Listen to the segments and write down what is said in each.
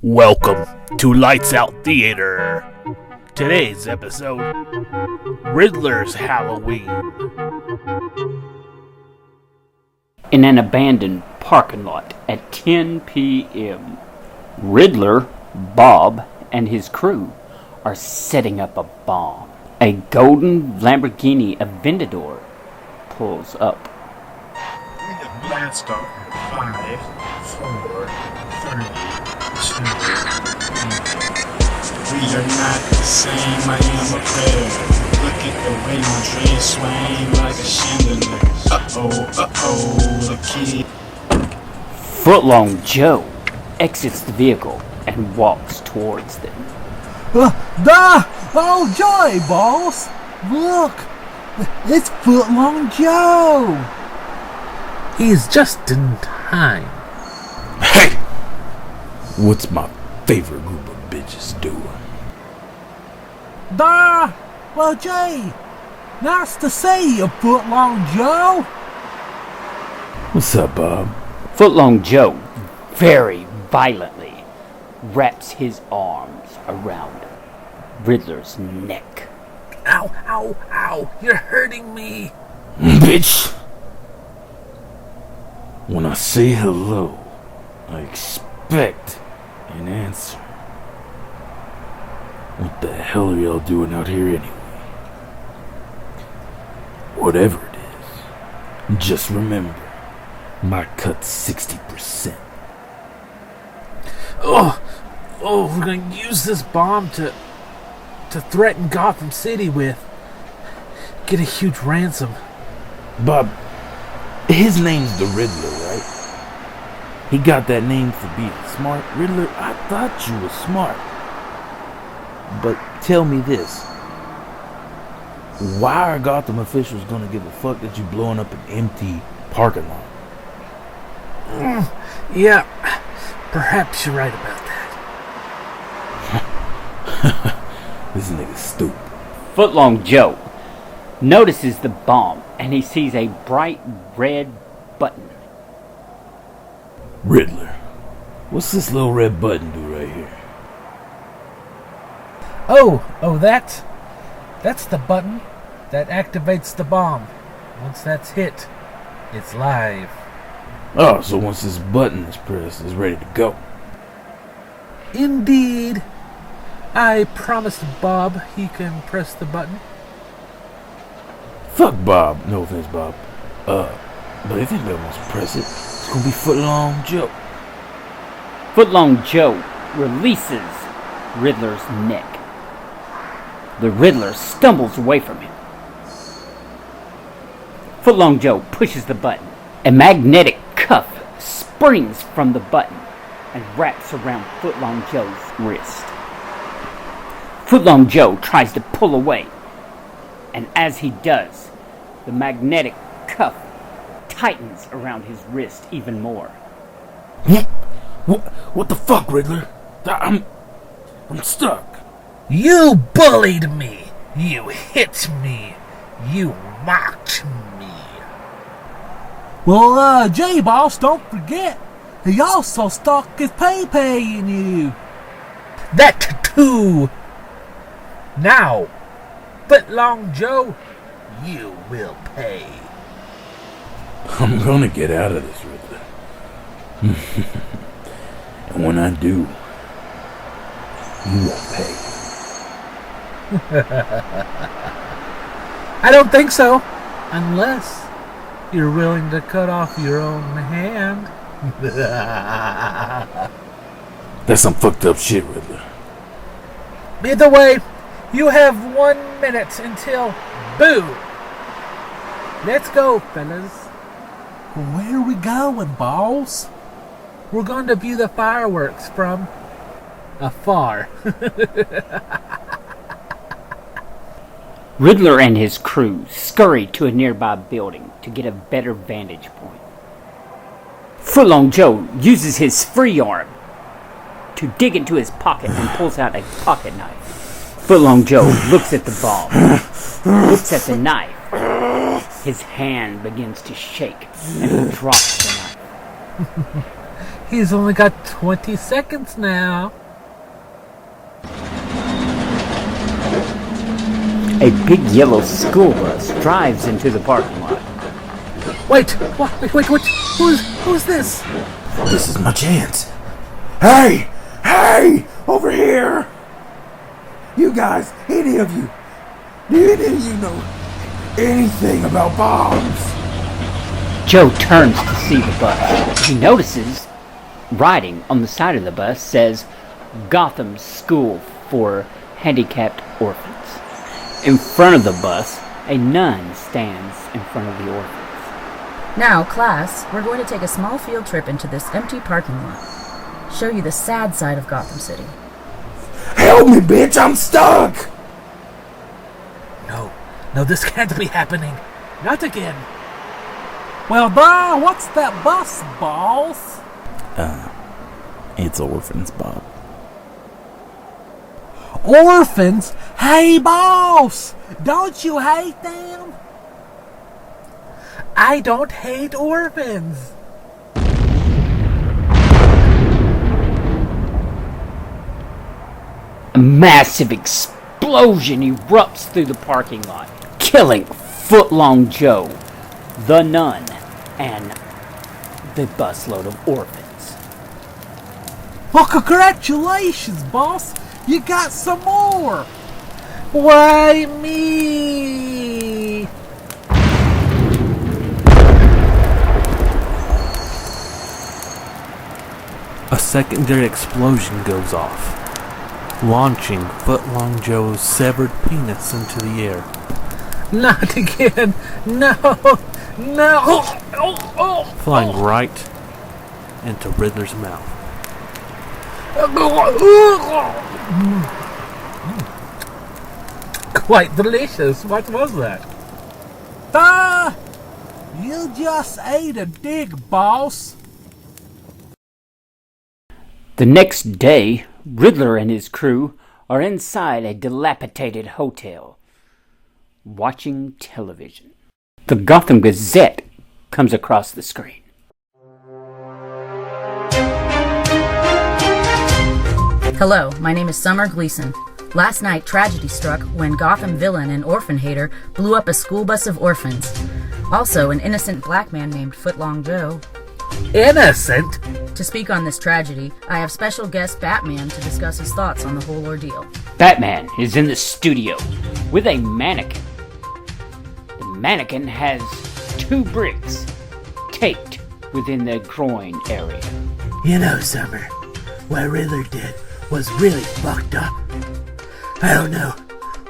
Welcome to Lights Out Theater. Today's episode, Riddler's Halloween. In an abandoned parking lot at 10 p.m., Riddler, Bob, and his crew are setting up a bomb. A golden Lamborghini Aventador pulls up. Blast off 5, 4, 3, 2, 1. We are not the same, I am a bear. Look at the way my dreams swing like a chandelier. The kid. Footlong Joe exits the vehicle and walks towards them. Oh, joy, boss! Look! It's Footlong Joe! He's just in time. Hey! What's my favorite group of bitches doing? Well, Jay, nice to see you, Footlong Joe! What's up, Bob? Footlong Joe very violently wraps his arms around Riddler's neck. Ow, ow, ow, you're hurting me. Bitch! When I say hello, I expect an answer. What the hell are y'all doing out here anyway? Whatever it is, just remember, my cut's 60%. We're gonna use this bomb to threaten Gotham City with. Get a huge ransom. Bob, his name's the Riddler, right? He got that name for being smart. Riddler, I thought you were smart. But tell me this. Why are Gotham officials gonna give a fuck that you blowing up an empty parking lot? Yeah, perhaps you're right about that. This nigga's stupid. Footlong Joe notices the bomb and he sees a bright red button. Riddler, what's this little red button do right here? That's the button that activates the bomb. Once that's hit, it's live. Oh, so once this button is pressed, it's ready to go. Indeed. I promised Bob he can press the button. Fuck Bob. No offense, Bob. But if anybody wants to press it, it's gonna be Footlong Joe. Footlong Joe releases Riddler's neck. The Riddler stumbles away from him. Footlong Joe pushes the button. A magnetic cuff springs from the button and wraps around Footlong Joe's wrist. Footlong Joe tries to pull away, and as he does, the magnetic cuff tightens around his wrist even more. What the fuck, Riddler? I'm stuck. You bullied me. You hit me. You mocked me. Well, Jay, boss, don't forget, he also stuck his pay in you. That too. Now, Footlong Joe, you will pay. I'm gonna get out of this, Riddler. And when I do, you won't pay. I don't think so. Unless you're willing to cut off your own hand. That's some fucked up shit, Riddler. Either way, you have 1 minute until boo. Let's go, fellas. Where are we going, boss? We're going to view the fireworks from afar. Riddler and his crew scurry to a nearby building to get a better vantage point. Footlong Joe uses his free arm to dig into his pocket and pulls out a pocket knife. Footlong Joe looks at the bomb, looks at the knife. His hand begins to shake and he drops the knife. He's only got 20 seconds now. A big yellow school bus drives into the parking lot. Wait. Who's this? This is my chance. Hey! Over here! You guys, any of you, do any of you know anything about bombs? Joe turns to see the bus. He notices, writing on the side of the bus says, Gotham School for Handicapped Orphans. In front of the bus, a nun stands in front of the orphans. Now, class, we're going to take a small field trip into this empty parking lot. Show you the sad side of Gotham City. Help me, bitch! I'm stuck! No, this can't be happening. Not again. Well, duh, what's that bus, boss? It's orphans, Bob. Orphans? Hey, boss! Don't you hate them? I don't hate orphans. A massive explosion erupts through the parking lot, killing Footlong Joe, the nun, and the busload of orphans. Well, congratulations, boss! You got some more! Why me? A secondary explosion goes off, launching Footlong Joe's severed penis into the air. Not again. No. Flying right into Riddler's mouth. Quite delicious. What was that? Duh! You just ate a dig, boss! The next day, Riddler and his crew are inside a dilapidated hotel, watching television. The Gotham Gazette comes across the screen. Hello, my name is Summer Gleason. Last night, tragedy struck when Gotham villain and orphan hater blew up a school bus of orphans. Also, an innocent black man named Footlong Joe. Innocent? To speak on this tragedy, I have special guest Batman to discuss his thoughts on the whole ordeal. Batman is in the studio with a mannequin. The mannequin has 2 bricks taped within the groin area. You know, Summer, what Riddler did was really fucked up. I don't know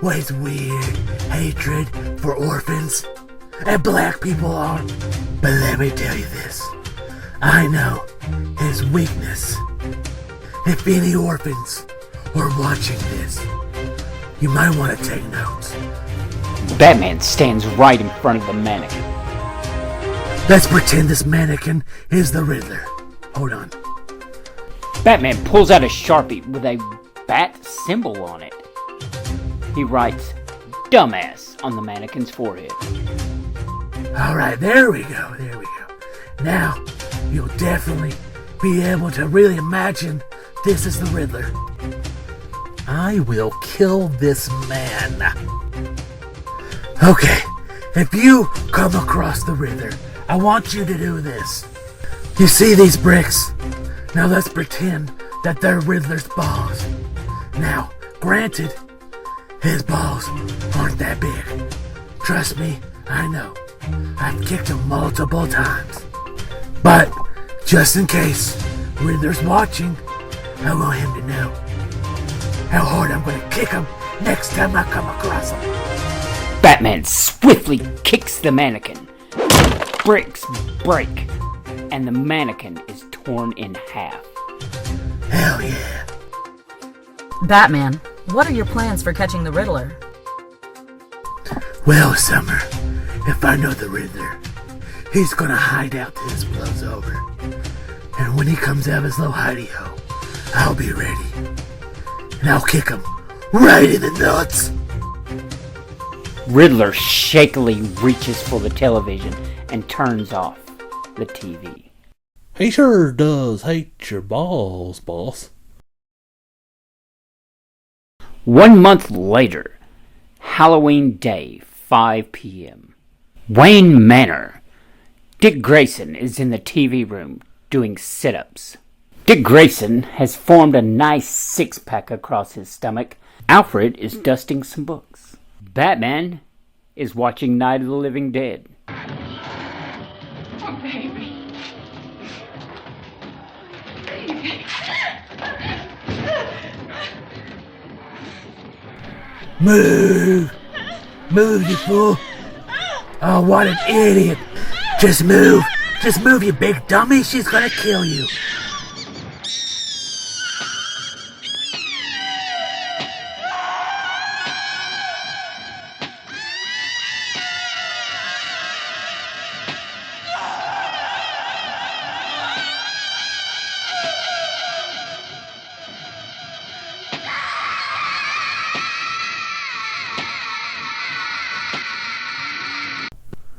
what his weird hatred for orphans and black people are, but let me tell you this. I know his weakness. If any orphans are watching this, you might want to take notes. Batman stands right in front of the mannequin. Let's pretend this mannequin is the Riddler. Hold on. Batman pulls out a Sharpie with a bat symbol on it. He writes, "Dumbass," on the mannequin's forehead. Alright, there we go. Now, you'll definitely be able to really imagine this is the Riddler. I will kill this man. Okay, if you come across the Riddler, I want you to do this. You see these bricks? Now let's pretend that they're Riddler's balls. Now, granted, his balls aren't that big. Trust me, I know. I've kicked him multiple times. But, just in case Riddler's watching, I want him to know how hard I'm gonna kick him next time I come across him. Batman swiftly kicks the mannequin. Bricks break, and the mannequin is torn in half. Hell yeah. Batman, what are your plans for catching the Riddler? Well, Summer, if I know the Riddler, he's gonna hide out till this blows over. And when he comes out of his little hidey-ho, I'll be ready. And I'll kick him right in the nuts. Riddler shakily reaches for the television and turns off the TV. He sure does hate your balls, boss. 1 month later, Halloween Day, 5 p.m. Wayne Manor. Dick Grayson is in the TV room doing sit-ups. Dick Grayson has formed a nice six-pack across his stomach. Alfred is dusting some books. Batman is watching Night of the Living Dead. Oh, baby. Baby. Move! Move, you fool! Oh, what an idiot! Just move! Just move, you big dummy! She's gonna kill you!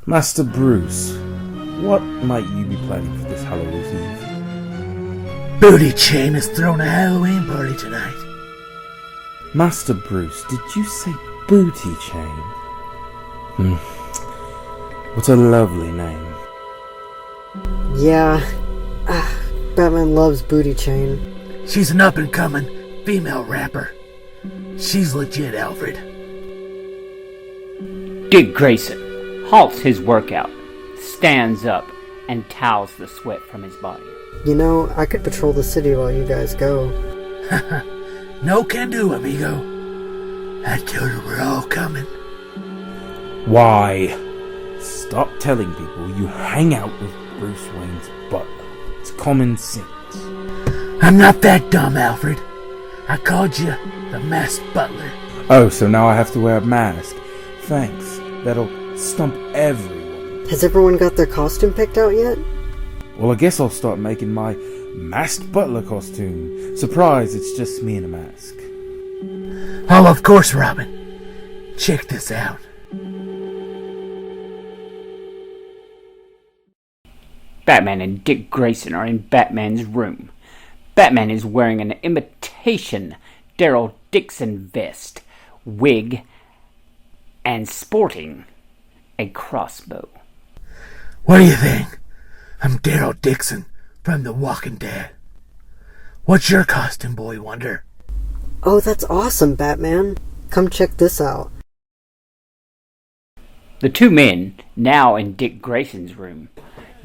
Master Bruce, what might you be planning for this Halloween Eve? Booty Chain is throwing a Halloween party tonight. Master Bruce, did you say Booty Chain? What a lovely name. Yeah, Batman loves Booty Chain. She's an up-and-coming female rapper. She's legit, Alfred. Dick Grayson halts his workout, stands up, and towels the sweat from his body. You know, I could patrol the city while you guys go. No can do, amigo. I told her we're all coming. Why? Stop telling people you hang out with Bruce Wayne's butler. It's common sense. I'm not that dumb, Alfred. I called you the masked butler. Oh, so now I have to wear a mask. Thanks. That'll stump everyone. Has everyone got their costume picked out yet? Well, I guess I'll start making my masked butler costume. Surprise, it's just me in a mask. Oh, of course, Robin. Check this out. Batman and Dick Grayson are in Batman's room. Batman is wearing an imitation Daryl Dixon vest, wig, and sporting a crossbow. What do you think? I'm Daryl Dixon from The Walking Dead. What's your costume, Boy Wonder? Oh, that's awesome, Batman. Come check this out. The two men, now in Dick Grayson's room.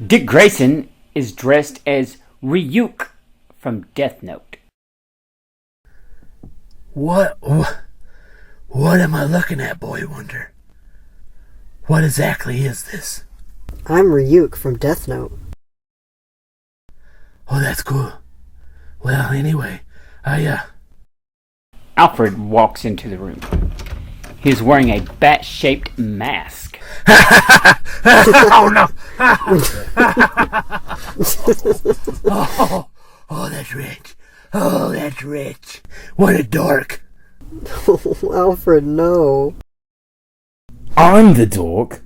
Dick Grayson is dressed as Ryuk from Death Note. What am I looking at, Boy Wonder? What exactly is this? I'm Ryuk from Death Note. Oh, that's cool. Well, anyway, Alfred walks into the room. He's wearing a bat-shaped mask. Oh, no! Oh, that's rich. Oh, that's rich. What a dork. Alfred, no. I'm the dork.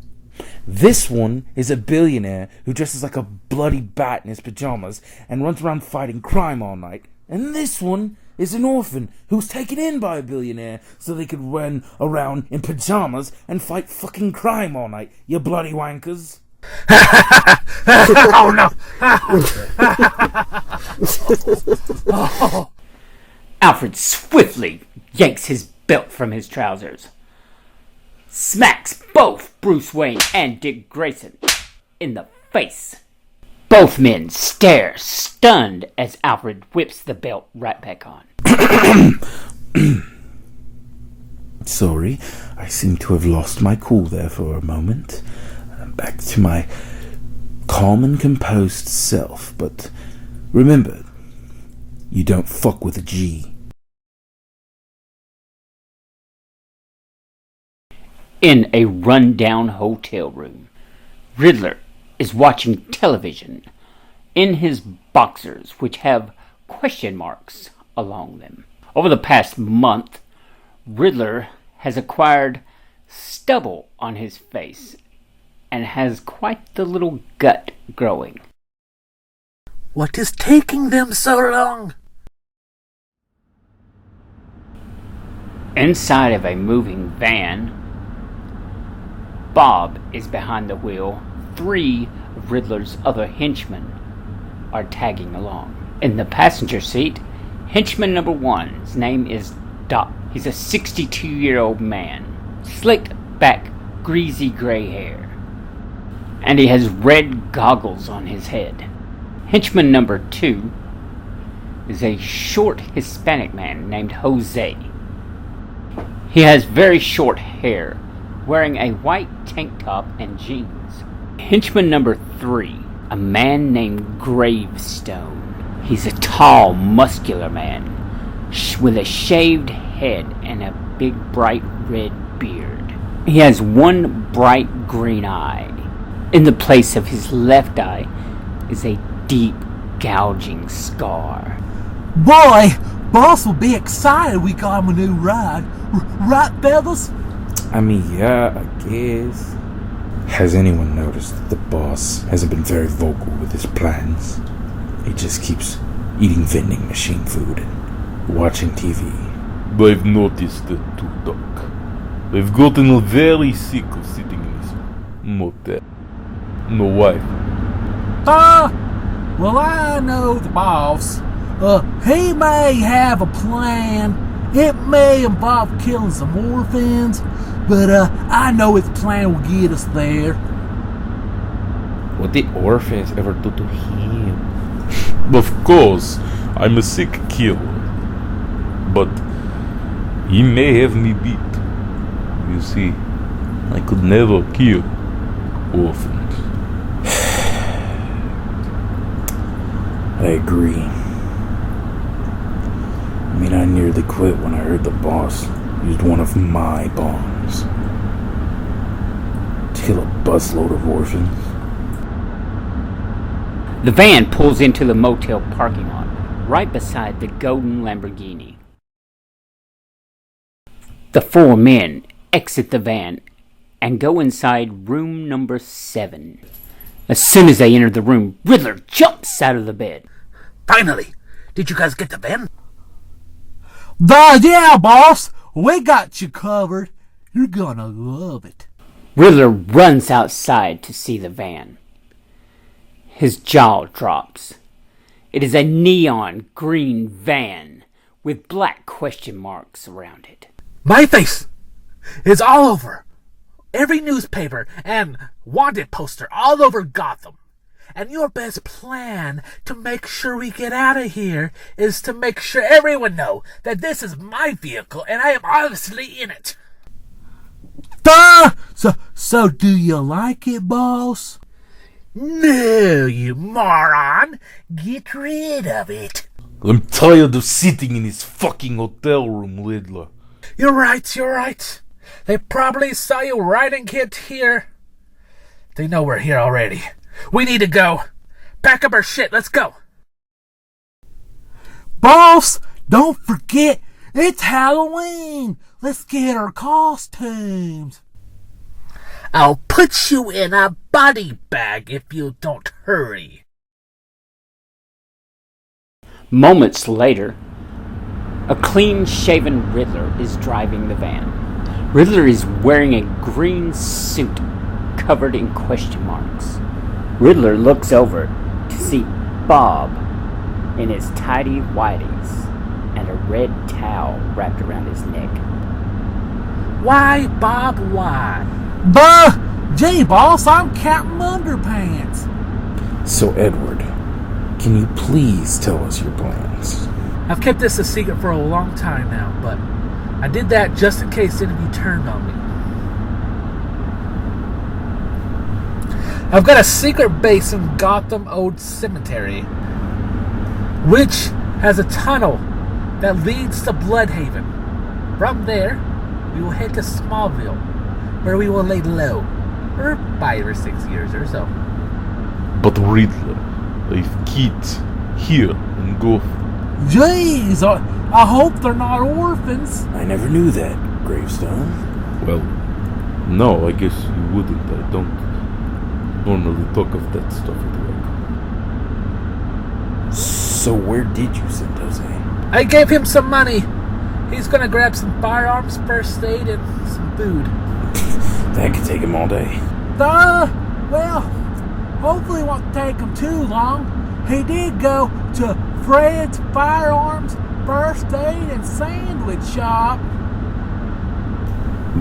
This one is a billionaire who dresses like a bloody bat in his pajamas and runs around fighting crime all night. And this one is an orphan who's taken in by a billionaire so they could run around in pajamas and fight fucking crime all night, you bloody wankers. Oh, no! Alfred swiftly yanks his belt from his trousers, smacks both Bruce Wayne and Dick Grayson in the face. Both men stare, stunned, as Alfred whips the belt right back on. Sorry, I seem to have lost my cool there for a moment. Back to my calm and composed self, but remember, you don't fuck with a G. In a run-down hotel room, Riddler is watching television in his boxers, which have question marks along them. Over the past month, Riddler has acquired stubble on his face and has quite the little gut growing. What is taking them so long? Inside of a moving van, Bob is behind the wheel. 3 of Riddler's other henchmen are tagging along. In the passenger seat, henchman number 1, his name is Doc. He's a 62-year-old man, slicked back, greasy gray hair, and he has red goggles on his head. Henchman number 2 is a short Hispanic man named Jose. He has very short hair, wearing a white tank top and jeans. Henchman number 3, a man named Gravestone. He's a tall, muscular man with a shaved head and a big, bright red beard. He has one bright green eye. In the place of his left eye is a deep, gouging scar. Boy, boss will be excited we got him a new ride. Right, fellas? I mean, yeah, I guess. Has anyone noticed that the boss hasn't been very vocal with his plans? He just keeps eating vending machine food and watching TV. I've noticed that too, Doc. I've gotten very sick of sitting in this motel. No wife. Well, I know the boss. He may have a plan. It may involve killing some orphans, but I know his plan will get us there. What did orphans ever do to him? Of course, I'm a sick killer. But he may have me beat. You see, I could never kill orphans. I agree. I mean, I nearly quit when I heard the boss used one of my bombs to kill a busload of orphans. The van pulls into the motel parking lot, right beside the golden Lamborghini. The 4 men exit the van and go inside room number 7. As soon as they enter the room, Riddler jumps out of the bed. Finally! Did you guys get the van? Yeah, boss. We got you covered. You're gonna love it. Riddler runs outside to see the van. His jaw drops. It is a neon green van with black question marks around it. My face is all over every newspaper and wanted poster all over Gotham. And your best plan to make sure we get out of here is to make sure everyone know that this is my vehicle and I am obviously in it. So do you like it, boss? No, you moron. Get rid of it. I'm tired of sitting in this fucking hotel room, Riddler. You're right. They probably saw you right and get here. They know we're here already. We need to go. Pack up our shit. Let's go. Boss, don't forget, it's Halloween. Let's get our costumes. I'll put you in a body bag if you don't hurry. Moments later, a clean-shaven Riddler is driving the van. Riddler is wearing a green suit covered in question marks. Riddler looks over to see Bob in his tidy whities and a red towel wrapped around his neck. Why, Bob, why? Gee, boss, I'm Captain Underpants. So, Edward, can you please tell us your plans? I've kept this a secret for a long time now, but I did that just in case any of you turned on me. I've got a secret base in Gotham Old Cemetery, which has a tunnel that leads to Bloodhaven. From there, we will head to Smallville, where we will lay low for 5 or 6 years or so. But Riddler, I've kids here in Gotham. Jeez, I hope they're not orphans. I never knew that, Gravestone. Well, no, I guess you wouldn't. I don't normally talk of that stuff at work. So where did you send Jose? I gave him some money. He's gonna grab some firearms, first aid, and some food. That could take him all day. Well, hopefully it won't take him too long. He did go to Fred's Firearms, First Aid, and Sandwich Shop.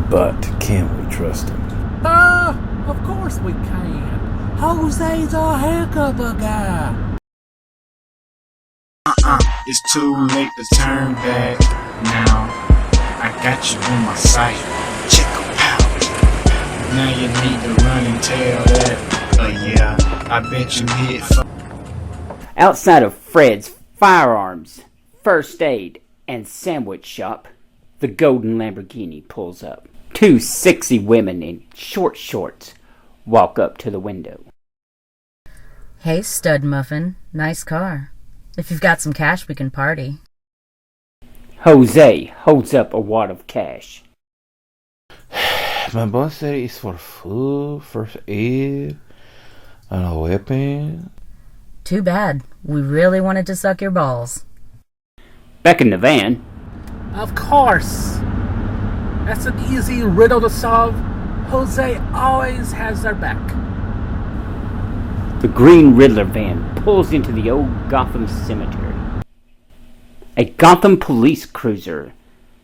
But can we trust him? Of course we can. Jose's a heck of a guy. It's too late to turn back now. I got you in my sight. Check 'em out. Now you need to run and tell that. Yeah, I bet you hit. Outside of Fred's Firearms, First Aid, and Sandwich Shop, the golden Lamborghini pulls up. Two sexy women in short shorts walk up to the window. Hey, Stud Muffin. Nice car. If you've got some cash, we can party. Jose holds up a wad of cash. My boss said it's for food, first aid, and a weapon. Too bad. We really wanted to suck your balls. Back in the van, Of course. That's an easy riddle to solve. Jose always has their back. the green Riddler van pulls into the old Gotham cemetery. A Gotham police cruiser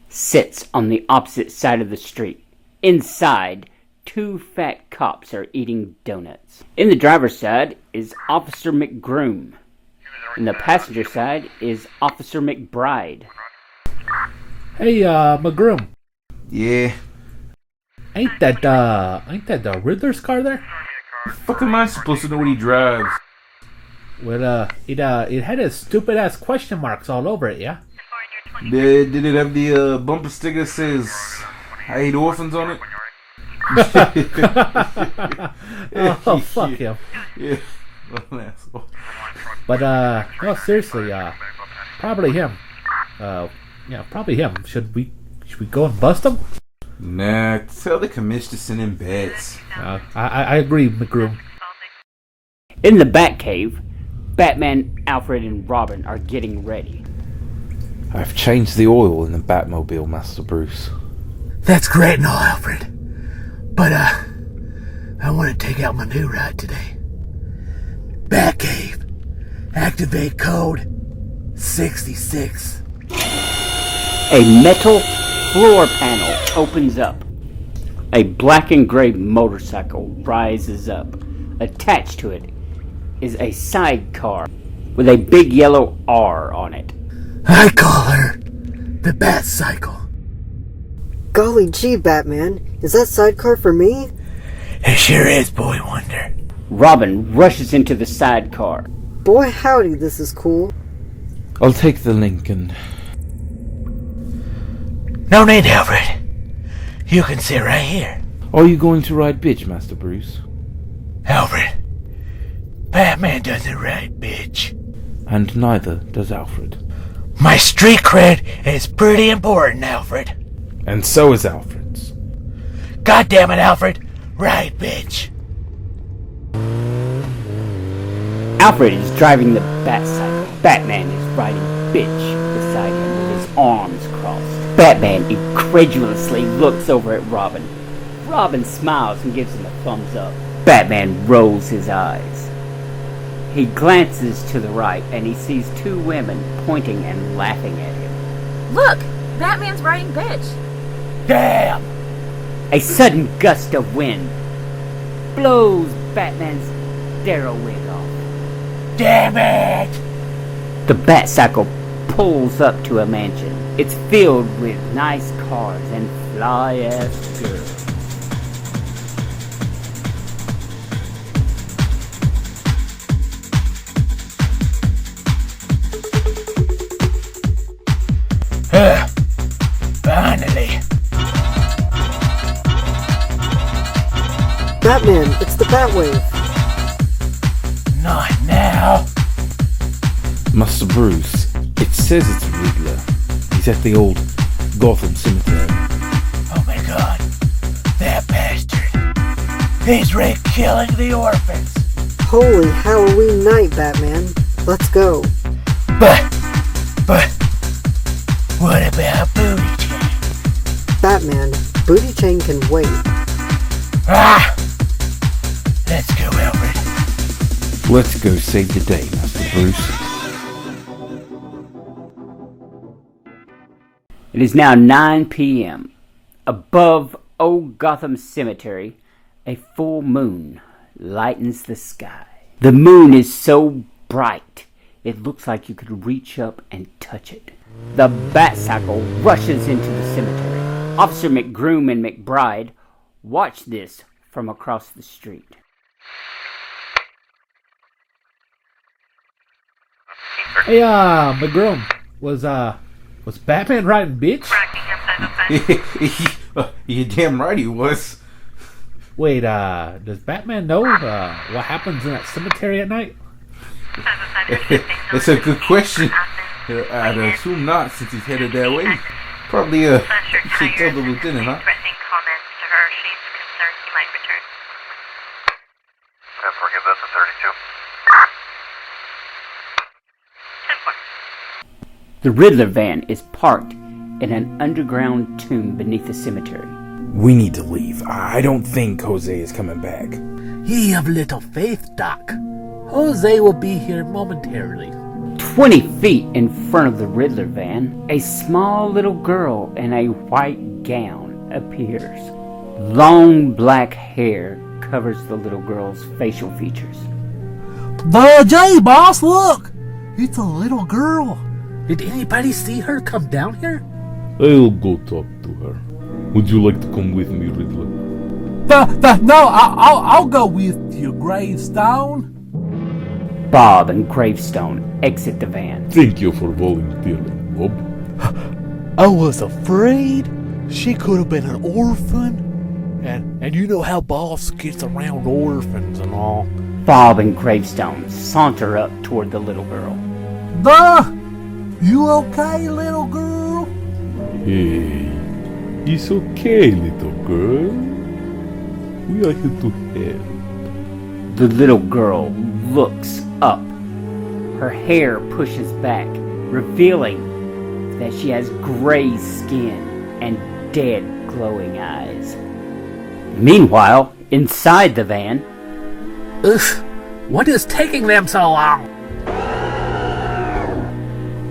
sits on the opposite side of the street. Inside, two fat cops are eating donuts. In the driver's side is Officer McGroom. In the passenger side is Officer McBride. Hey, McGroom. Yeah. Ain't that the Riddler's car there? Fuck am I supposed to know what he drives? Well, it had a stupid ass question marks all over it, yeah? Did it have the bumper sticker that says I hate orphans on it? Oh, fuck him. Yeah. What an asshole. But, no, seriously, probably him. Yeah, probably him. Should we go and bust him? Nah, tell the commish to send in bets. I agree, McGroom. In the Batcave, Batman, Alfred, and Robin are getting ready. I've changed the oil in the Batmobile, Master Bruce. That's great and all, Alfred. But, I want to take out my new ride today. Batcave. Activate code 66. A metal floor panel opens up. A black and gray motorcycle rises up. Attached to it is a sidecar with a big yellow R on it. I call her the Bat Cycle. Golly gee, Batman. Is that sidecar for me? It sure is, Boy Wonder. Robin rushes into the sidecar. Boy howdy, this is cool. I'll take the Lincoln. No need, Alfred. You can sit right here. Are you going to ride bitch, Master Bruce? Alfred, Batman doesn't ride bitch. And neither does Alfred. My street cred is pretty important, Alfred. And so is Alfred's. God damn it, Alfred. Ride bitch. Alfred is driving the Batcycle. Batman is riding bitch beside him with his arms crossed. Batman incredulously looks over at Robin. Robin smiles and gives him a thumbs up. Batman rolls his eyes. He glances to the right and he sees two women pointing and laughing at him. Look! Batman's riding bitch! Damn! A sudden gust of wind blows Batman's Darrow wig off. Damn it! The Batcycle pulls up to a mansion. It's filled with nice cars and fly-ass girls. Finally. Batman, it's the Batwave. Not now. Master Bruce, it says it's Riddler. He's at the old Gotham cemetery. Oh my god. That bastard. He's Rick killing the orphans. Holy Halloween night, Batman. Let's go. But, what about Booty Chain? Batman, Booty Chain can wait. Let's go, Alfred. Let's go save the day, Master Bruce. It is now 9 p.m. Above Old Gotham Cemetery, a full moon lightens the sky. The moon is so bright, it looks like you could reach up and touch it. The Batcycle rushes into the cemetery. Officer McGroom and McBride watch this from across the street. Hey, McGrum, was Batman riding bitch? You're damn right he was. Wait, does Batman know what happens in that cemetery at night? It's a good question. I'd assume not, since he's headed that way. Probably, you should tell the lieutenant, huh? Threatening comments to her. She's concerned he might return. Can I forgive this at 32? 10-4. The Riddler van is parked in an underground tomb beneath the cemetery. We need to leave. I don't think Jose is coming back. Ye of little faith, Doc. Jose will be here momentarily. 20 feet in front of the Riddler van, a small little girl in a white gown appears. Long black hair covers the little girl's facial features. The J, boss, look! It's a little girl. Did anybody see her come down here? I'll go talk to her. Would you like to come with me, Riddler? No, I'll go with you, Gravestone. Bob and Gravestone exit the van. Thank you for volunteering, Bob. I was afraid she could have been an orphan. And you know how Boss gets around orphans and all. Bob and Gravestone saunter up toward the little girl. You okay, little girl? Hey, it's okay, little girl. We are here to help. The little girl looks up. Her hair pushes back, revealing that she has gray skin and dead glowing eyes. Meanwhile, inside the van, Ugh, what is taking them so long?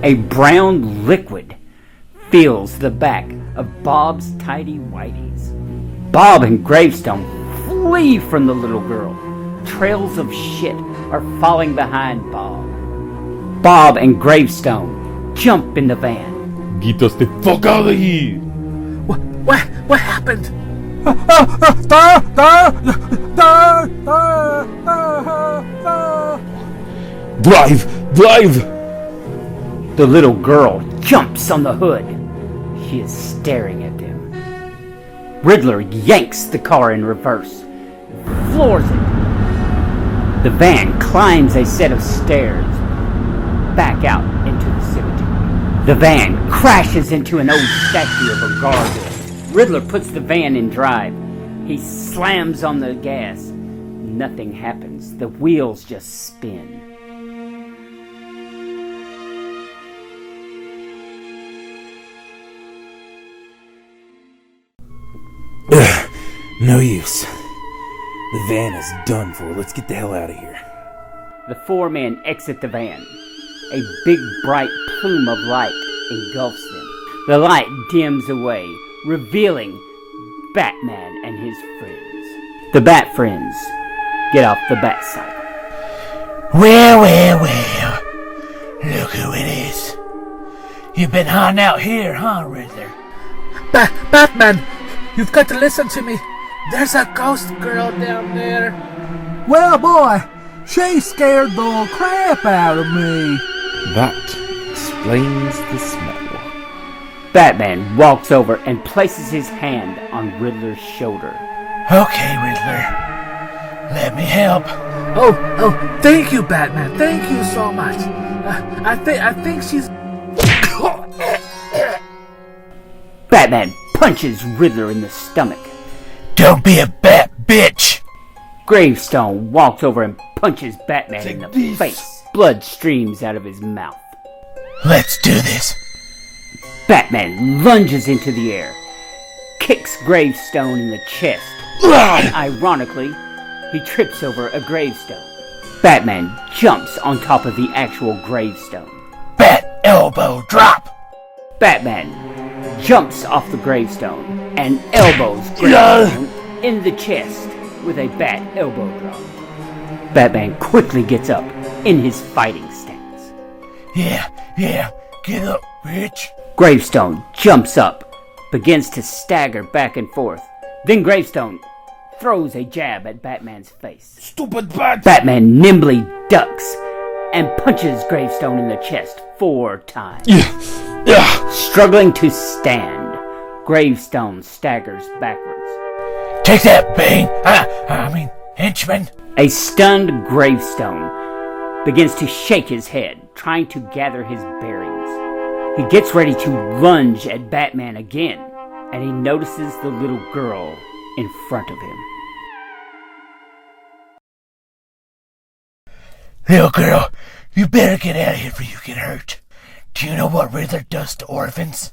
a brown liquid fills the back of Bob's tidy whities. Bob and Gravestone flee from the little girl. Trails of shit are falling behind Bob. Bob and Gravestone jump in the van. Get us the fuck out of here! What happened? Drive! The little girl jumps on the hood. She is staring at them. Riddler yanks the car in reverse, floors it. The van climbs a set of stairs back out into the cemetery. The van crashes into an old statue of a gargoyle. Riddler puts the van in drive. He slams on the gas. Nothing happens. The wheels just spin. No use. The van is done for. Let's get the hell out of here. The four men exit the van. A big bright plume of light engulfs them. The light dims away, revealing Batman and his friends. The Bat Friends get off the Batcycle. Well. Look who it is. You've been hiding out here, huh, Riddler? Batman, you've got to listen to me. There's a ghost girl down there. Well, boy, she scared the crap out of me. That explains the smell. Batman walks over and places his hand on Riddler's shoulder. Okay, Riddler. Let me help. Oh, thank you, Batman. Thank you so much. I think she's... Batman punches Riddler in the stomach. Don't be a bat bitch. Gravestone walks over and punches Batman in the face. Blood streams out of his mouth. Let's do this. Batman lunges into the air, kicks Gravestone in the chest, and ironically, he trips over a gravestone. Batman jumps on top of the actual gravestone. Bat elbow drop. Batman jumps off the gravestone and elbows Gravestone in the chest with a bat elbow drop. Batman quickly gets up in his fighting stance. Yeah, get up, bitch. Gravestone jumps up, begins to stagger back and forth. Then Gravestone throws a jab at Batman's face. Stupid bat! Batman nimbly ducks and punches Gravestone in the chest 4 times. Struggling to stand, Gravestone staggers backwards. Take that, Bane. Henchman. A stunned Gravestone begins to shake his head, trying to gather his bearings. He gets ready to lunge at Batman again, and he notices the little girl in front of him. Little girl, you better get out of here before you get hurt. Do you know what Riddler does to orphans?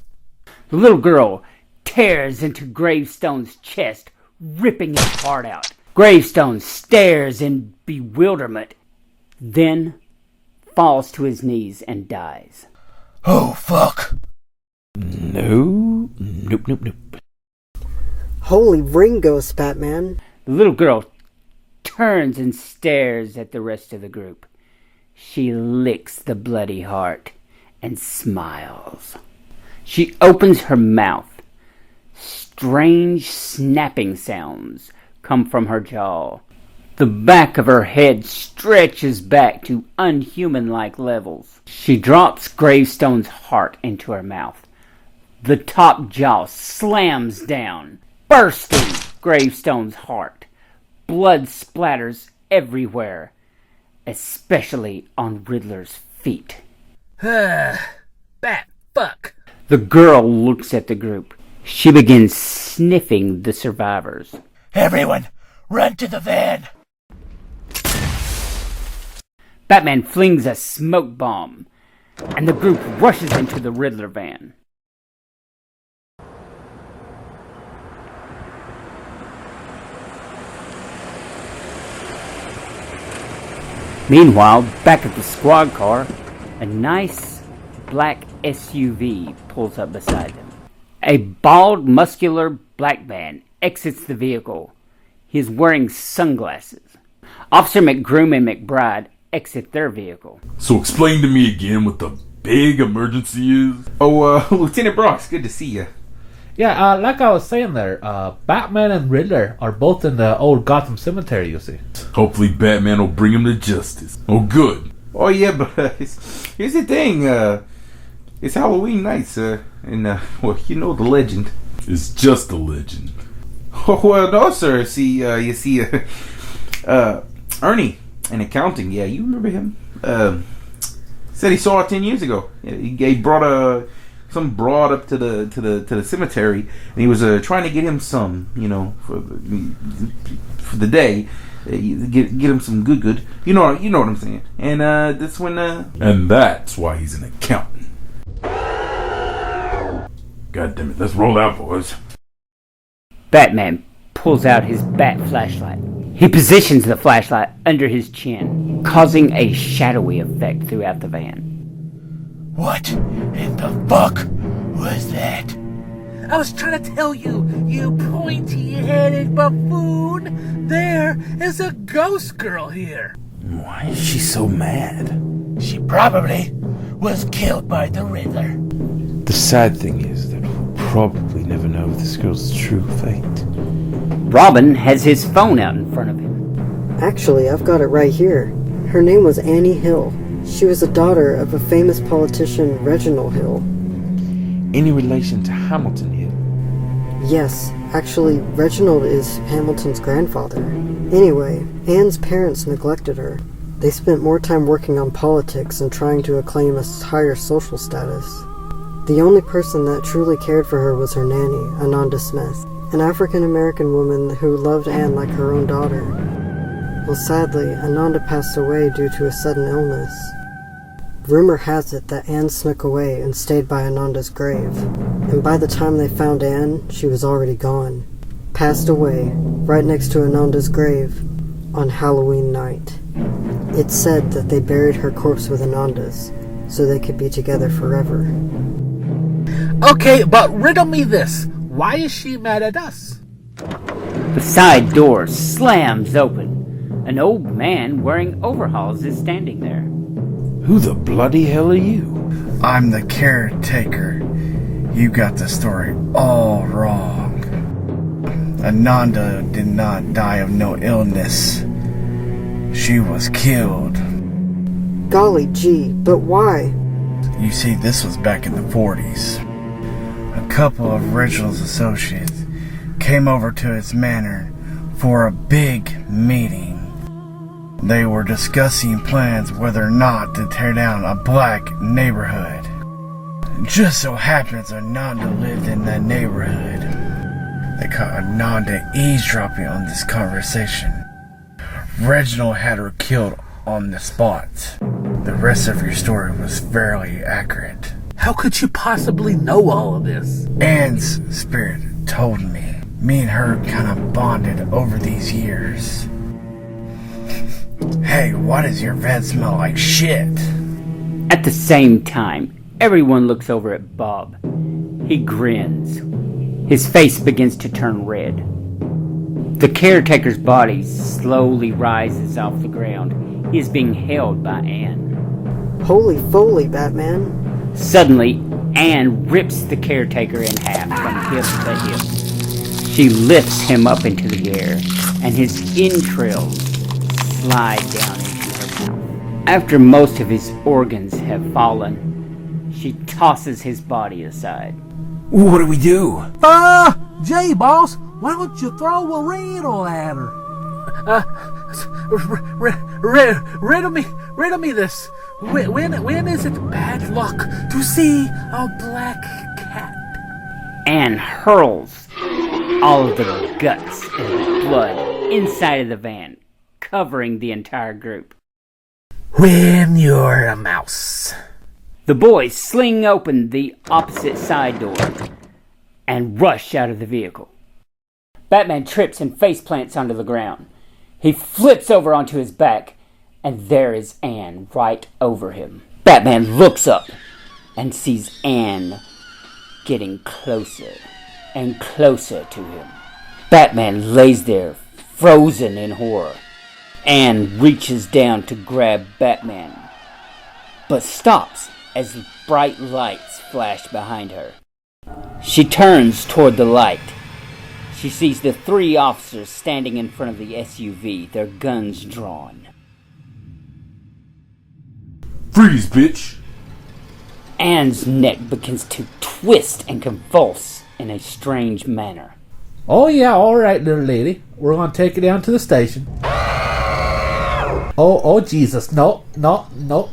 The little girl tears into Gravestone's chest, ripping his heart out. Gravestone stares in bewilderment, then falls to his knees and dies. Oh, fuck. Nope. Holy ring ghost, Batman. The little girl turns and stares at the rest of the group. She licks the bloody heart and smiles. She opens her mouth. Strange snapping sounds come from her jaw. The back of her head stretches back to unhuman-like levels. She drops Gravestone's heart into her mouth. The top jaw slams down, bursting Gravestone's heart. Blood splatters everywhere, especially on Riddler's feet. Bat fuck. The girl looks at the group. She begins sniffing the survivors. Everyone, run to the van. Batman flings a smoke bomb, and the group rushes into the Riddler van. Meanwhile, back at the squad car, a nice black SUV pulls up beside them. A bald, muscular black man exits the vehicle. He is wearing sunglasses. Officer McGroom and McBride exit their vehicle. So explain to me again what the big emergency is. Oh, Lieutenant Brock's good to see you. Yeah, like I was saying there, Batman and Riddler are both in the old Gotham Cemetery, you see. Hopefully Batman will bring him to justice. Oh, good. Oh, yeah, but here's the thing. It's Halloween night, and, well, you know the legend. It's just a legend. Oh, well, no, sir. See, you see, Ernie in accounting. Yeah, you remember him? Said he saw it 10 years ago. He brought some broad up to the cemetery, and he was trying to get him some, for the day. Get him some good. You know what I'm saying. And that's when. And that's why he's an accountant. God damn it! Let's roll out, boys. Batman pulls out his bat flashlight. He positions the flashlight under his chin, causing a shadowy effect throughout the van. What in the fuck was that? I was trying to tell you, you pointy-headed buffoon. There is a ghost girl here. Why is she so mad? She probably was killed by the Riddler. The sad thing is that we'll probably never know this girl's true fate. Robin has his phone out in front of him. Actually, I've got it right here. Her name was Annie Hill. She was the daughter of a famous politician, Reginald Hill. Any relation to Hamilton Hill? Yes, actually, Reginald is Hamilton's grandfather. Anyway, Anne's parents neglected her. They spent more time working on politics and trying to acclaim a higher social status. The only person that truly cared for her was her nanny, Ananda Smith, an African-American woman who loved Anne like her own daughter. Well, sadly, Ananda passed away due to a sudden illness. Rumor has it that Anne snuck away and stayed by Ananda's grave, and by the time they found Anne, she was already gone. Passed away, right next to Ananda's grave, on Halloween night. It's said that they buried her corpse with Ananda's, so they could be together forever. Okay, but riddle me this. Why is she mad at us? The side door slams open. An old man wearing overalls is standing there. Who the bloody hell are you? I'm the caretaker. You got the story all wrong. Ananda did not die of no illness. She was killed. Golly gee, but why? You see, this was back in the 40s. A couple of Reginald's associates came over to his manor for a big meeting. They were discussing plans whether or not to tear down a black neighborhood. Just so happens Ananda lived in that neighborhood. They caught Ananda eavesdropping on this conversation. Reginald had her killed on the spot. The rest of your story was fairly accurate. How could you possibly know all of this? Anne's spirit told me. Me and her kind of bonded over these years. Hey, why does your vent smell like shit? At the same time, everyone looks over at Bob. He grins. His face begins to turn red. The caretaker's body slowly rises off the ground. He is being held by Anne. Holy foley, Batman. Suddenly, Anne rips the caretaker in half from hip to hip. She lifts him up into the air, and his entrails slide down into her mouth. After most of his organs have fallen, she tosses his body aside. What do we do? Jay, boss, why don't you throw a riddle at her? Riddle me this. When is it bad luck to see a black cat? Anne hurls all of the guts and blood inside of the van, covering the entire group. When you're a mouse. The boys sling open the opposite side door and rush out of the vehicle. Batman trips and face plants onto the ground. He flips over onto his back, and there is Anne right over him. Batman looks up and sees Anne getting closer and closer to him. Batman lays there, frozen in horror. Anne reaches down to grab Batman, but stops as bright lights flash behind her. She turns toward the light. She sees the three officers standing in front of the SUV, their guns drawn. Freeze, bitch! Anne's neck begins to twist and convulse in a strange manner. Oh yeah, all right, little lady. We're gonna take you down to the station. Oh Jesus, no,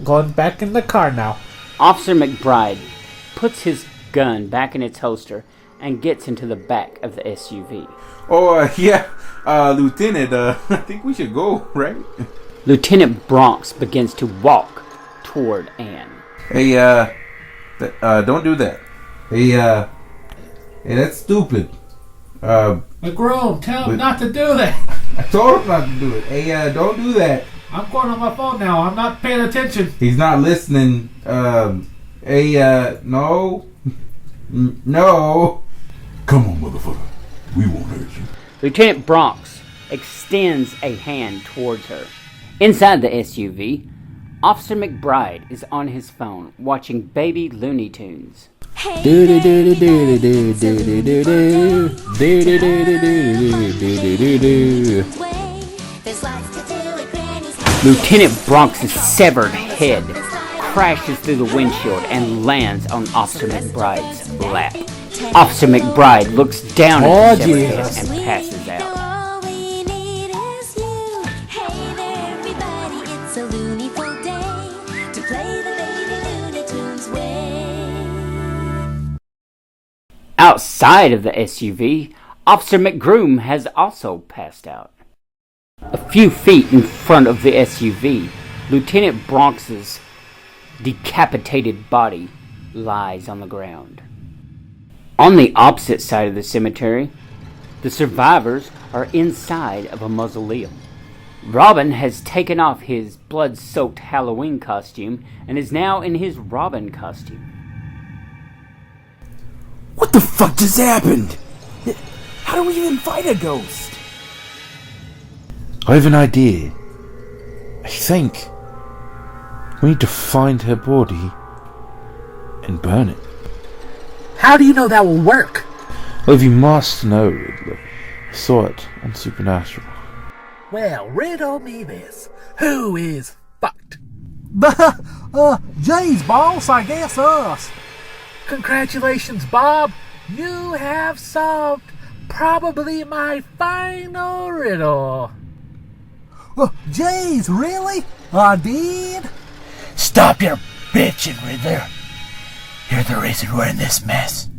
going back in the car now. Officer McBride puts his gun back in its holster and gets into the back of the SUV. Lieutenant, I think we should go, right? Lieutenant Bronx begins to walk toward Anne. Hey, don't do that. Hey, that's stupid. McGrone, tell him not to do that. I told him not to do it. Hey, don't do that. I'm going on my phone now. I'm not paying attention. He's not listening. No. No. Come on, motherfucker. We won't hurt you. Lieutenant Bronx extends a hand towards her. Inside the SUV, Officer McBride is on his phone watching Baby Looney Tunes. Lieutenant Bronx's severed head crashes through the windshield and lands on Officer McBride's lap. Officer McBride looks down at the severed head and passes out. Outside of the SUV, Officer McGroom has also passed out. A few feet in front of the SUV, Lieutenant Bronx's decapitated body lies on the ground. On the opposite side of the cemetery, the survivors are inside of a mausoleum. Robin has taken off his blood-soaked Halloween costume and is now in his Robin costume. What the fuck just happened? How do we even fight a ghost? I have an idea. I think we need to find her body and burn it. How do you know that will work? Well, if you must know, Riddler, I saw it on Supernatural. Well, riddle me this. Who is fucked? Jay's boss, I guess us. Congratulations, Bob. You have solved probably my final riddle. Jay's, really? I did? Stop your bitching, Riddler. You're the reason we're in this mess.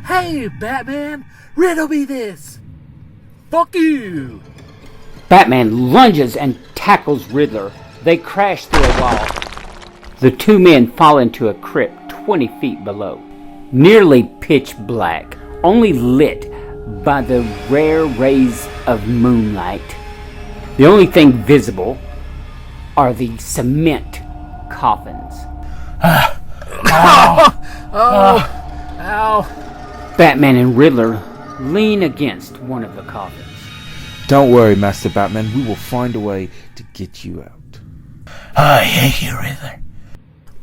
Hey, Batman, riddle me this. Fuck you. Batman lunges and tackles Riddler. They crash through a wall. The two men fall into a crypt 20 feet below. Nearly pitch black, only lit by the rare rays of moonlight. The only thing visible are the cement coffins. Ow. Batman and Riddler lean against one of the coffins. Don't worry, Master Batman. We will find a way to get you out. I hate you, Riddler.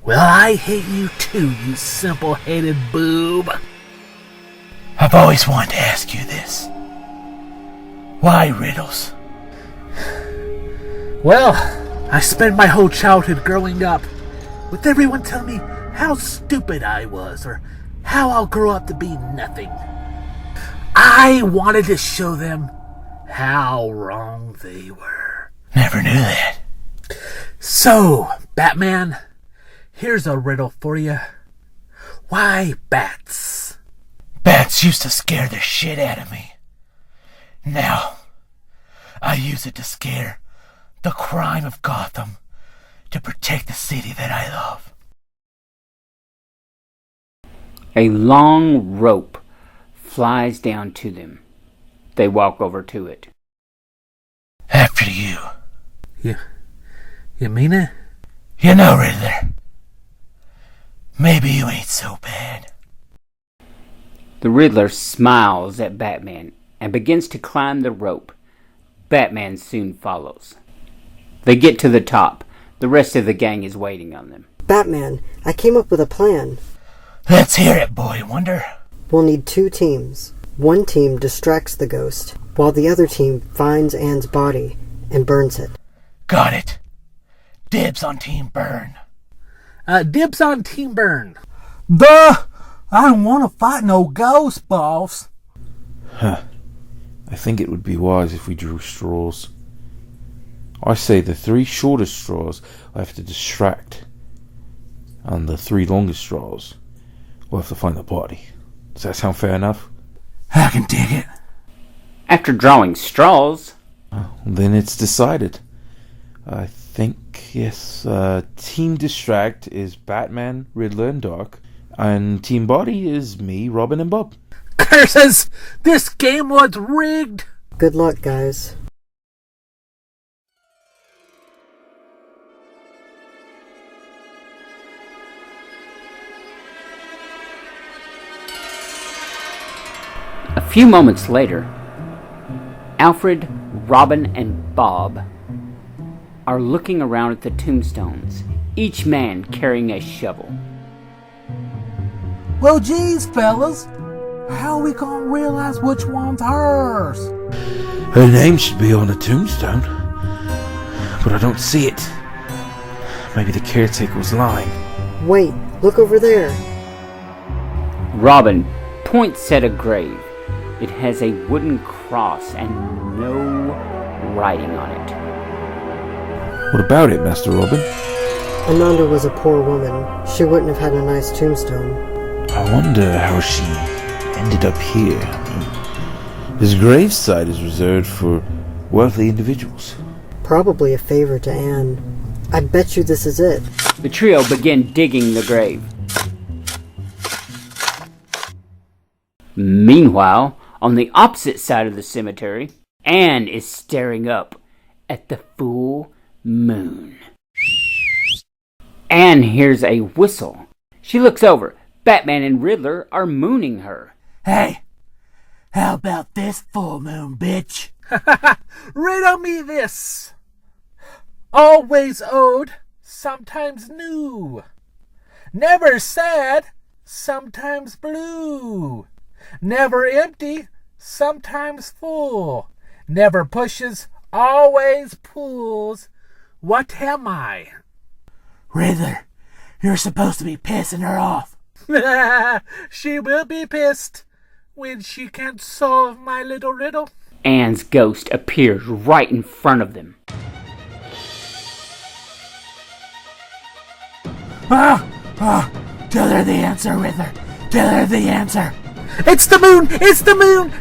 Well, I hate you too, you simple-headed boob. I've always wanted to ask you this. Why riddles? Well, I spent my whole childhood growing up with everyone telling me how stupid I was or how I'll grow up to be nothing. I wanted to show them how wrong they were. Never knew that. So, Batman, here's a riddle for you. Why bats? Bats used to scare the shit out of me. Now, I use it to scare the crime of Gotham, to protect the city that I love. A long rope flies down to them. They walk over to it. After you. You mean it? You know, Riddler. Maybe you ain't so bad. The Riddler smiles at Batman and begins to climb the rope. Batman soon follows. They get to the top. The rest of the gang is waiting on them. Batman, I came up with a plan. Let's hear it, Boy Wonder. We'll need 2 teams. One team distracts the ghost, while the other team finds Anne's body and burns it. Got it. Dibs on Team Burn. Dibs on Team Burn. Duh! I don't want to fight no ghost, boss. I think it would be wise if we drew straws. I say the 3 shortest straws will have to distract, and the 3 longest straws will have to find the body. Does that sound fair enough? I can dig it. After drawing straws... Then it's decided. I think, yes, Team Distract is Batman, Riddler, and Doc, and Team Body is me, Robin, and Bob. Curses! This game was rigged! Good luck, guys. A few moments later, Alfred, Robin, and Bob are looking around at the tombstones, each man carrying a shovel. Well, geez, fellas. How are we gonna realize which one's hers? Her name should be on a tombstone, but I don't see it. Maybe the caretaker was lying. Wait, look over there. Robin points at a grave. It has a wooden cross and no writing on it. What about it, Master Robin? Ananda was a poor woman. She wouldn't have had a nice tombstone. I wonder how she ended up here. His gravesite is reserved for wealthy individuals. Probably a favor to Anne. I bet you this is it. The trio begin digging the grave. Meanwhile, on the opposite side of the cemetery, Anne is staring up at the full moon. Anne hears a whistle. She looks over. Batman and Riddler are mooning her. Hey, how about this full moon, bitch? Riddle me this. Always old, sometimes new. Never sad, sometimes blue. Never empty, sometimes full. Never pushes, always pulls. What am I? Riddler, you're supposed to be pissing her off. She will be pissed when she can't solve my little riddle. Anne's ghost appears right in front of them. Tell her the answer, Riddler. Tell her the answer. It's the moon! It's the moon!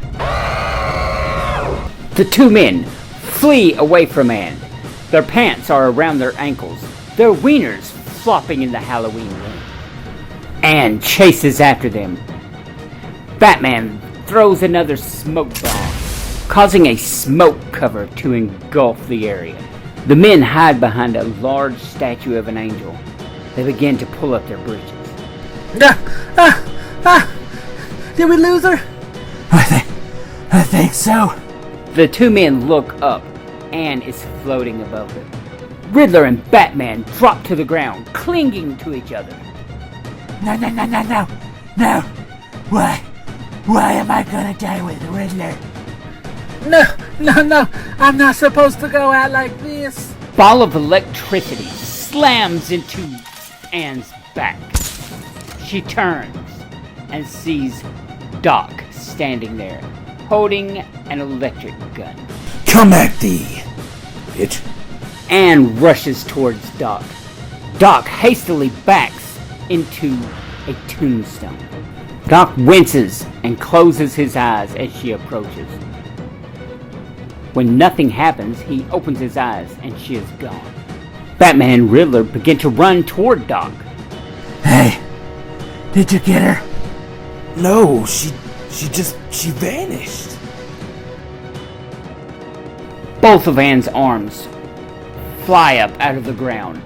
The two men flee away from Anne. Their pants are around their ankles, their wieners flopping in the Halloween wind. Anne chases after them. Batman throws another smoke bomb, causing a smoke cover to engulf the area. The men hide behind a large statue of an angel. They begin to pull up their breeches. Did we lose her? I think so. The two men look up. Anne is floating above them. Riddler and Batman drop to the ground, clinging to each other. No. No. Why am I gonna die with Riddler? No. I'm not supposed to go out like this. Ball of electricity slams into Anne's back. She turns and sees Doc standing there, holding an electric gun. Come at thee, bitch. Anne rushes towards Doc. Doc hastily backs into a tombstone. Doc winces and closes his eyes as she approaches. When nothing happens, he opens his eyes and she is gone. Batman and Riddler begin to run toward Doc. Hey, did you get her? No, she vanished. Both of Anne's arms fly up out of the ground,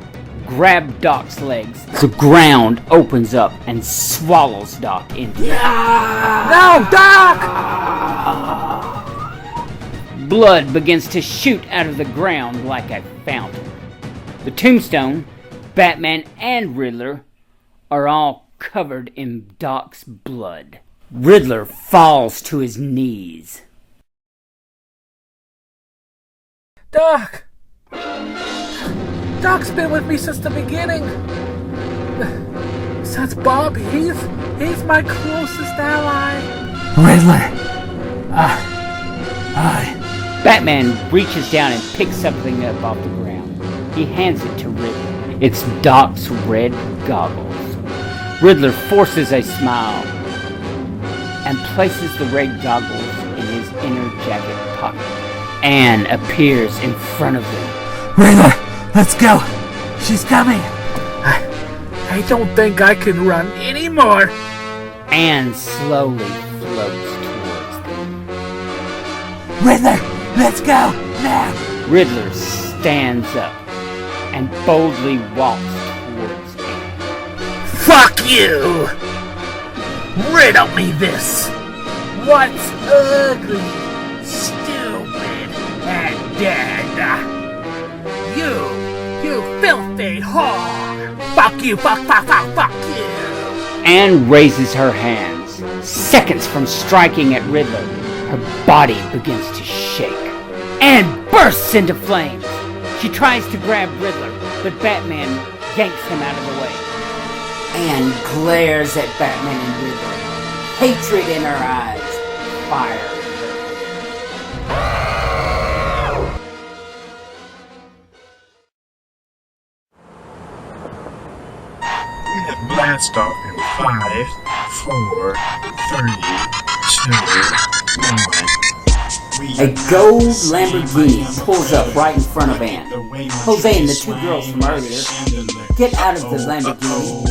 grab Doc's legs. The ground opens up and swallows Doc into it. No, Doc! Blood begins to shoot out of the ground like a fountain. The tombstone, Batman and Riddler are all covered in Doc's blood. Riddler falls to his knees. Doc! Doc's been with me since the beginning. Since Bob, he's my closest ally. Riddler. Batman reaches down and picks something up off the ground. He hands it to Riddler. It's Doc's red goggles. Riddler forces a smile and places the red goggles in his inner jacket pocket. Anne appears in front of them. Riddler, let's go. She's coming. I don't think I can run anymore. Anne slowly floats towards them. Riddler, let's go now. Riddler stands up and boldly walks towards Anne. Fuck you! Riddle me this! What's ugly, stupid, and dead? You filthy whore! Fuck you, fuck you! Anne raises her hands. Seconds from striking at Riddler, her body begins to shake. Anne bursts into flames. She tries to grab Riddler, but Batman yanks him out of the way. Anne glares at Batman and Riddler. Hatred in her eyes. Fire. Blast off in 5, 4, 3, 2, 1. A gold Lamborghini pulls up right in front of Ann. Jose and the two girls from earlier get out of the Lamborghini.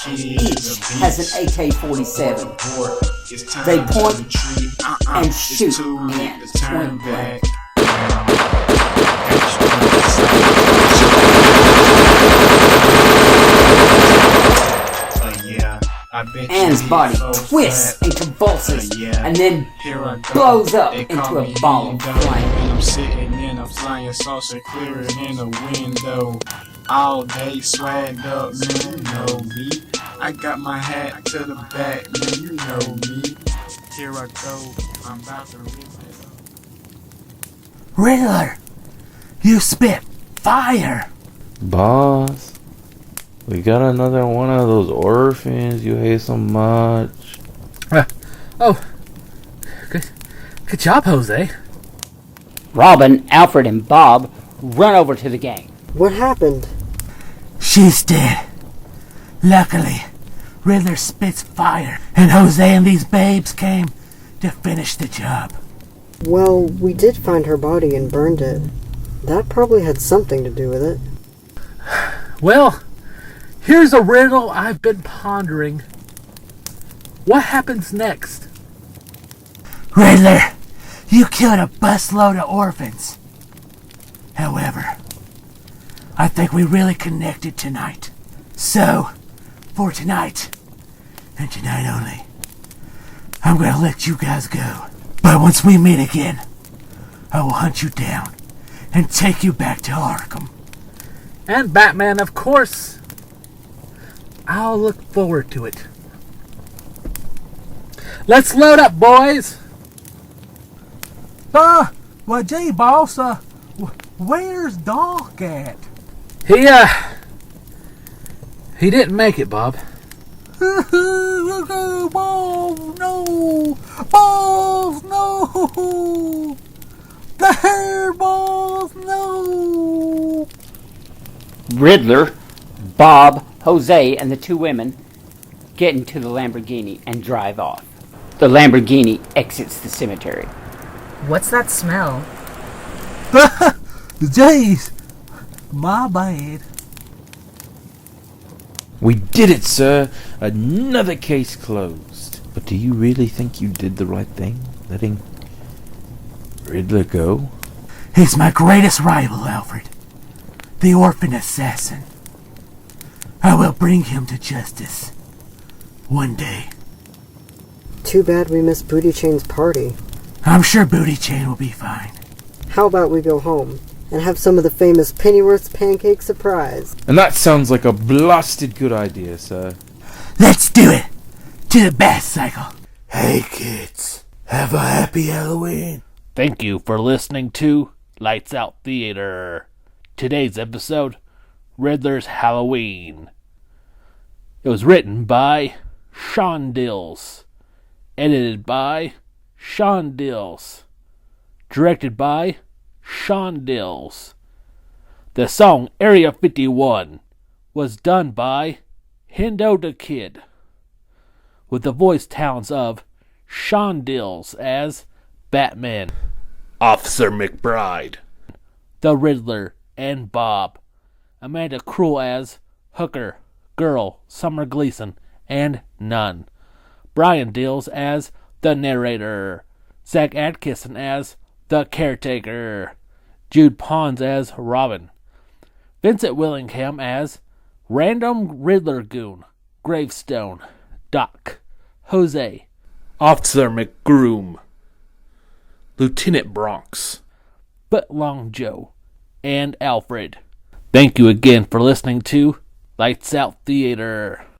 Each has an AK-47. They point and shoot Ann point blank. Ann's body twists and convulses and then blows up into a ball of flame. I'm sitting in a flying saucer, clearer than a window. All day swagged up, man, you know me. I got my hat to the back, man, you know me. Here I go, I'm about to rip it up. Riddler, you spit fire. Boss, we got another one of those orphans you hate so much. Good job, Jose. Robin, Alfred, and Bob run over to the gang. What happened? She's dead. Luckily, Riddler spits fire, and Jose and these babes came to finish the job. Well, we did find her body and burned it. That probably had something to do with it. Well, here's a riddle I've been pondering. What happens next? Riddler, you killed a busload of orphans. However, I think we really connected tonight. So, for tonight, and tonight only, I'm gonna let you guys go. But once we meet again, I will hunt you down and take you back to Arkham. And Batman, of course. I'll look forward to it. Let's load up, boys! Well, gee, boss, where's Doc at? He didn't make it, Bob. Balls, no! Balls, no! The hairballs, no! Riddler, Bob, Jose, and the two women get into the Lamborghini and drive off. The Lamborghini exits the cemetery. What's that smell? Jeez, my bad. We did it, sir. Another case closed. But do you really think you did the right thing, letting Riddler go? He's my greatest rival, Alfred. The orphan assassin. I will bring him to justice. One day. Too bad we missed Booty Chain's party. I'm sure Booty Chain will be fine. How about we go home and have some of the famous Pennyworth's pancake surprise? And that sounds like a blasted good idea, sir. Let's do it! To the Bat Cycle. Hey kids, have a happy Halloween. Thank you for listening to Lights Out Theater. Today's episode, Riddler's Halloween. It was written by Sean Dills. Edited by Sean Dills. Directed by Sean Dills. The song Area 51 was done by Hendo the Kid, with the voice talents of Sean Dills as Batman, Officer McBride, the Riddler, and Bob, Amanda Cruel as Hooker, Girl, Summer Gleason, and Nun, Brian Dills as the narrator, Zach Atkinson as the caretaker, Jude Pons as Robin, Vincent Willingham as Random Riddler Goon, Gravestone, Doc, Jose, Officer McGroom, Lieutenant Bronx, Footlong Joe, and Alfred. Thank you again for listening to Lights Out Theater.